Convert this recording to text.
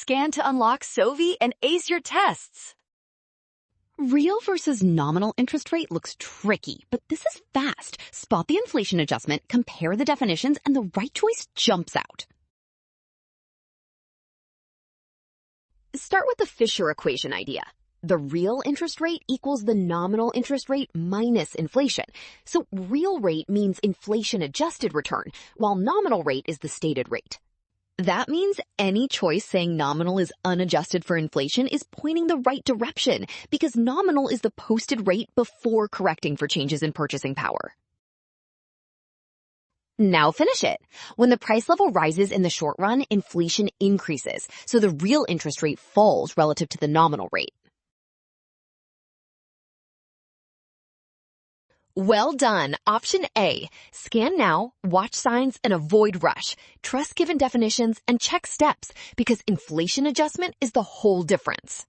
Scan to unlock Sovi and ace your tests. Real versus nominal interest rate looks tricky, but this is fast. Spot the inflation adjustment, compare the definitions, and the right choice jumps out. Start with the Fisher equation idea. The real interest rate equals the nominal interest rate minus inflation. So real rate means inflation-adjusted return, while nominal rate is the stated rate. That means any choice saying nominal is unadjusted for inflation is pointing the right direction because nominal is the posted rate before correcting for changes in purchasing power. Now finish it. When the price level rises in the short run, inflation increases, so the real interest rate falls relative to the nominal rate. Well done. Option A. Scan now, watch signs, and avoid rush. Trust given definitions and check steps because inflation adjustment is the whole difference.